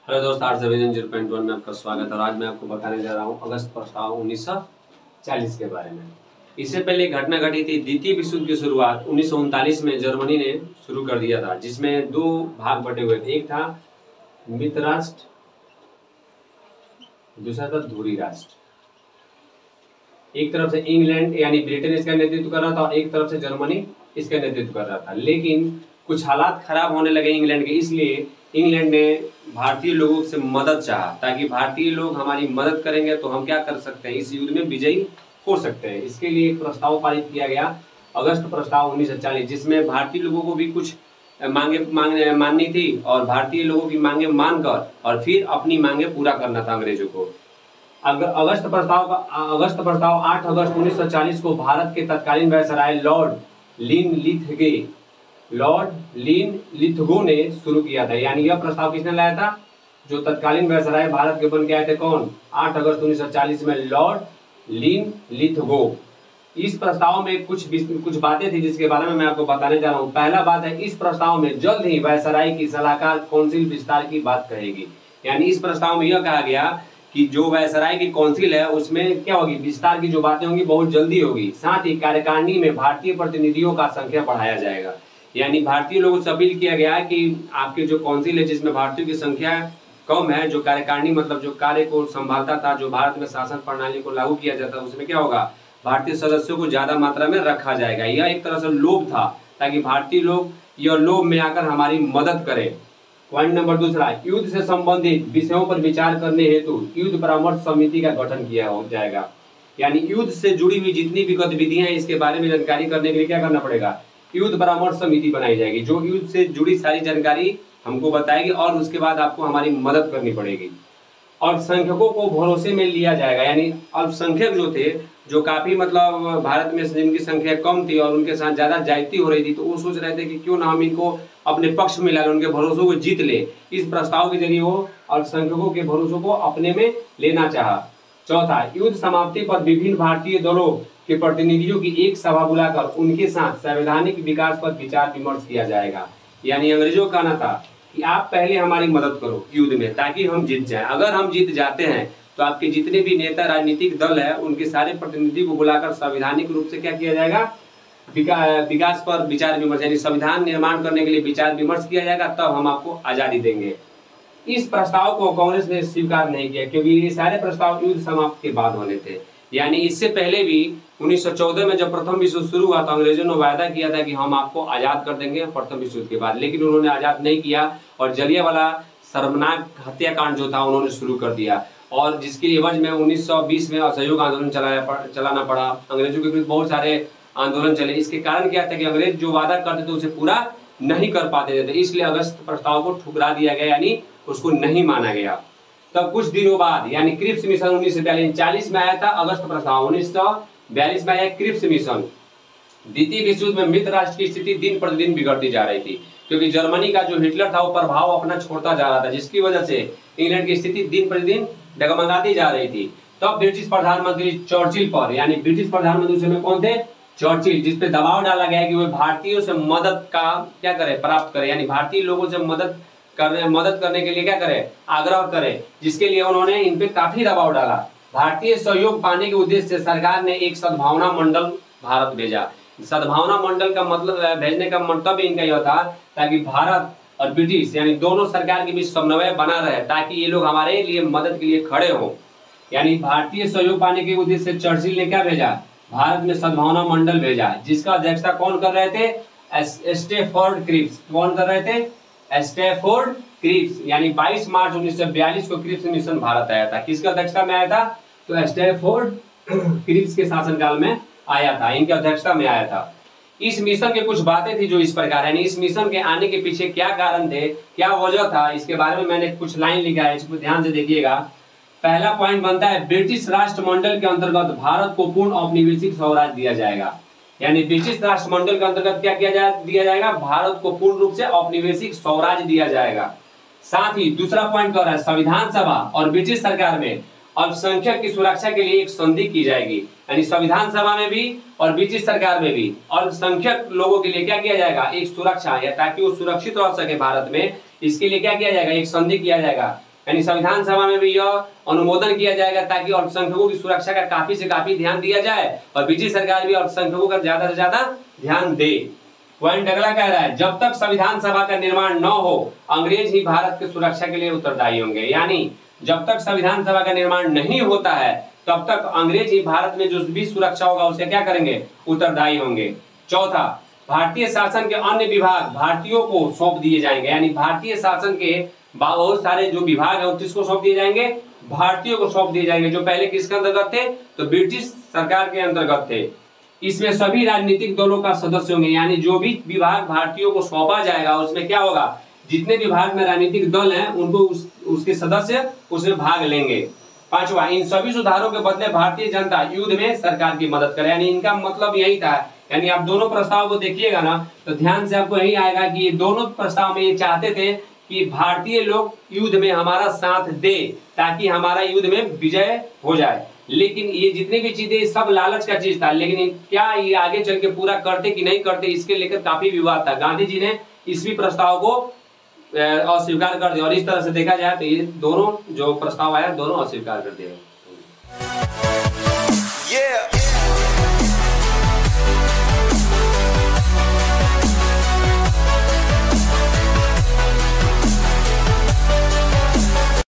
Hello दोस्त, arts division 0.1 में आपका स्वागत है। और आज मैं आपको बताने जा रहा हूँ अगस्त प्रस्ताव 1940 के बारे में। इससे पहले एक घटना घटी थी। द्वितीय विश्व युद्ध की शुरुआत 1939 में जर्मनी ने शुरू कर दिया था, जिसमें दो भाग बटे हुए थे। एक था मित्र राष्ट्र, दूसरा था ध्रुवीय राष्ट्र। एक तरफ से इंग्लैंड यानी ब्रिटेन इसका नेतृत्व कर रहा था और एक तरफ से जर्मनी इसका नेतृत्व कर रहा था। लेकिन कुछ हालात खराब होने लगे इंग्लैंड के, इसलिए इंग्लैंड ने भारतीय लोगों से मदद चाहा, ताकि भारतीय लोग हमारी मदद करेंगे तो हम क्या कर सकते हैं, इस युद्ध में विजयी हो सकते हैं। इसके लिए एक प्रस्ताव पारित किया गया, अगस्त प्रस्ताव 1940, जिसमें भारतीय लोगों को भी कुछ मांगे माननी थी और भारतीय लोगों की मांगे मानकर और फिर अपनी मांगे पूरा करना था अंग्रेजों को। अगस्त प्रस्ताव 8 अगस्त 1940 को भारत के तत्कालीन वायसराय लॉर्ड लिथगो ने शुरू किया था। यानी यह प्रस्ताव किसने लाया था? जो तत्कालीन वायसराय भारत के बन के आए थे। कौन? 8 अगस्त 1940 में लॉर्ड लिथगो। इस प्रस्ताव में कुछ बातें थी जिसके बारे में मैं आपको बताने जा रहा हूँ। पहला बात है, इस प्रस्ताव में जल्द ही वायसराय की सलाहकार काउंसिल विस्तार की बात कहेगी। यानी इस प्रस्ताव में यह कहा गया कि जो वायसराय की काउंसिल है उसमें क्या होगी, विस्तार की जो बातें होंगी बहुत जल्दी होगी। साथ ही कार्यकारिणी में भारतीय प्रतिनिधियों का संख्या बढ़ाया जाएगा। यानी भारतीय लोगों से अपील किया गया कि आपके जो काउंसिल है जिसमें भारतीयों की संख्या कम है, जो कार्यकारिणी मतलब जो कार्य को संभालता था, जो भारत में शासन प्रणाली को लागू किया जाता, उसमें क्या होगा, भारतीय सदस्यों को ज्यादा मात्रा में रखा जाएगा। यह एक तरह से लोभ था, ताकि भारतीय लोग यह लोभ में आकर हमारी मदद करें। पॉइंट नंबर दूसरा, युद्ध से संबंधित विषयों पर विचार करने हेतु युद्ध परामर्श समिति का गठन किया जाएगा। यानी युद्ध से जुड़ी हुई जितनी भी गतिविधियां हैं इसके बारे में जानकारी करने के लिए क्या करना पड़ेगा, युद्ध परामर्श समिति बनाई जाएगी, जो युद्ध से जुड़ी सारी जानकारी हमको बताएगी और उसके बाद आपको हमारी मदद करनी पड़ेगी। अल्पसंख्यकों को भरोसे में लिया जाएगा। यानी अल्पसंख्यक जो थे, जो काफी मतलब भारत में जिनकी संख्या कम थी और उनके साथ ज्यादा जाति हो रही थी, तो वो सोच रहे थे कि क्यों ना हम इनको अपने पक्ष में ला लें, उनके भरोसों को जीत ले। इस प्रस्ताव के जरिए वो अल्पसंख्यकों के भरोसों को अपने में लेना चाहा। चौथा, युद्ध समाप्ति पर विभिन्न भारतीय दलों के प्रतिनिधियों की एक सभा बुलाकर उनके साथ संवैधानिक विकास पर विचार विमर्श किया जाएगा। यानी अंग्रेजों का कहना था कि आप पहले हमारी मदद करो युद्ध में, ताकि हम जीत जाएं। अगर हम जीत जाते हैं तो आपके जितने भी नेता राजनीतिक दल है उनके सारे प्रतिनिधि को बुलाकर संवैधानिक रूप से क्या किया जाएगा, विकास पर विचार विमर्श, यानी संविधान निर्माण करने के लिए विचार विमर्श किया जाएगा, तब हम आपको आजादी देंगे। इस प्रस्ताव को कांग्रेस ने स्वीकार नहीं किया, क्योंकि ये सारे प्रस्ताव युद्ध समाप्त के बाद होने थे। यानी इससे पहले भी 1914 में जब प्रथम विश्व युद्ध शुरू हुआ तो अंग्रेजों ने वायदा किया था कि हम आपको आजाद कर देंगे प्रथम विश्व युद्ध के बाद, लेकिन उन्होंने आजाद नहीं किया और जलियांवाला शर्मनाक हत्याकांड जो था उन्होंने शुरू कर दिया, और जिसके एवज में 1920 में असहयोग आंदोलन चलाना पड़ा। अंग्रेजों के विरुद्ध बहुत सारे आंदोलन चले। इसके कारण क्या था कि अंग्रेज जो वादा करते थे उसे पूरा नहीं कर पाते थे, इसलिए अगस्त प्रस्ताव को ठुकरा दिया गया, यानी उसको नहीं माना गया। तब कुछ दिनों बाद यानी क्रिप्स मिशन 1940 में आया था अगस्त प्रस्ताव। 1942 में आया क्रिप्स मिशन। द्वितीय विश्व युद्ध में मित्र राष्ट्र की स्थिति दिन प्रतिदिन बिगड़ती जा रही थी, क्योंकि जर्मनी का जो हिटलर था वो प्रभाव अपना छोड़ता जा रहा था, जिसकी वजह से इंग्लैंड की स्थिति दिन प्रतिदिन डगमगाती जा रही थी। तब ब्रिटिश प्रधानमंत्री चर्चिल पर, यानी ब्रिटिश प्रधानमंत्री उस समय कौन थे, चर्चिल, जिसपे दबाव डाला गया कि वे भारतीयों से मदद का क्या करे, प्राप्त करे, यानी भारतीय लोगों से मदद करने के लिए क्या करे, आग्रह करे, जिसके लिए उन्होंने इन पे काफी दबाव डाला। भारतीय सहयोग पाने के उद्देश्य से सरकार ने एक सद्भावना मंडल भारत भेजा। सद्भावना मंडल का मतलब, भेजने का मंतव्य इनका यह था ताकि भारत और ब्रिटिश यानी दोनों सरकार के बीच समन्वय बना रहे, ताकि ये लोग हमारे लिए मदद के लिए खड़े हों। यानी भारतीय सहयोग पाने के उद्देश्य से चर्चिल ने क्या भेजा, भारत में सद्भावना मंडल भेजा, जिसका अध्यक्षता कौन कर रहे थे, स्टैफोर्ड क्रिप्स। कौन कर रहे थे, स्टैफोर्ड क्रिप्स। यानी 22 मार्च 1942 को क्रिप्स मिशन भारत आया था। किसका अध्यक्षता में आया था, तो स्टैफोर्ड क्रिप्स के शासनकाल में आया था, इनके अध्यक्षता में आया था। इस मिशन के कुछ बातें थी जो इस प्रकार है। इस मिशन के आने के पीछे क्या कारण थे, क्या वजह था, इसके बारे में मैंने कुछ लाइन लिखा है, इसको ध्यान से देखिएगा। पहला पॉइंट बनता है, ब्रिटिश राष्ट्रमंडल के अंतर्गत भारत को पूर्ण औपनिवेशिक स्वराज दिया जाएगा। यानी ब्रिटिश राष्ट्रमंडल के अंतर्गत क्या दिया जाएगा, भारत को पूर्ण रूप से औपनिवेशिक स्वराज दिया जाएगा। साथ ही दूसरा पॉइंट कह रहा है, संविधान सभा और ब्रिटिश सरकार में अल्पसंख्यक की सुरक्षा के लिए एक संधि की जाएगी। यानी संविधान सभा में भी और ब्रिटिश सरकार में भी अल्पसंख्यक लोगों के लिए क्या किया जाएगा, एक सुरक्षा, या ताकि वो सुरक्षित रह सके भारत में, इसके लिए क्या किया जाएगा, एक संधि किया जाएगा। यानी संविधान सभा में भी यह अनुमोदन किया जाएगा ताकि अल्पसंख्यकों की सुरक्षा का काफी से काफी ध्यान दिया जाए और बीजेपी सरकार भी अल्पसंख्यकों का ज्यादा से ज्यादा ध्यान दे। पॉइंट अगला कह रहा है, जब तक संविधान सभा का निर्माण न हो अंग्रेज ही भारत की सुरक्षा के लिए उत्तरदायी होंगे। यानी जब तक संविधान सभा का निर्माण नहीं होता है तब तक अंग्रेज ही भारत में जो भी सुरक्षा होगा उसे क्या करेंगे, उत्तरदायी होंगे। चौथा, भारतीय शासन के अन्य विभाग भारतीयों को सौंप दिए जाएंगे। यानी भारतीय शासन के बहुत सारे जो विभाग है किसको सौंप दिए जाएंगे, भारतीयों को सौंप दिए जाएंगे, जो पहले किसके अंतर्गत थे, तो ब्रिटिश सरकार के अंतर्गत थे। इसमें सभी राजनीतिक दलों का सदस्य होंगे। यानी जो भी विभाग भारतीयों को सौंपा जाएगा उसमें क्या होगा, जितने विभाग में राजनीतिक दल हैं उनको उसके सदस्य उसमें भाग लेंगे। पांचवा, इन सभी सुधारों के बदले भारतीय जनता युद्ध में सरकार की मदद करे। यानी इनका मतलब यही था। यानी आप दोनों प्रस्ताव को देखिएगा ना तो ध्यान से आपको यही आएगा कि ये दोनों प्रस्ताव में ये चाहते थे कि भारतीय लोग युद्ध में हमारा साथ दे ताकि हमारा युद्ध में विजय हो जाए। लेकिन ये जितनी भी चीजें सब लालच का चीज था, लेकिन क्या ये आगे चल के पूरा करते कि नहीं करते इसके लेकर काफी विवाद था। गांधी जी ने इस भी प्रस्ताव को अस्वीकार कर दिया और इस तरह से देखा जाए तो ये दोनों जो प्रस्ताव आया दोनों अस्वीकार कर दिया।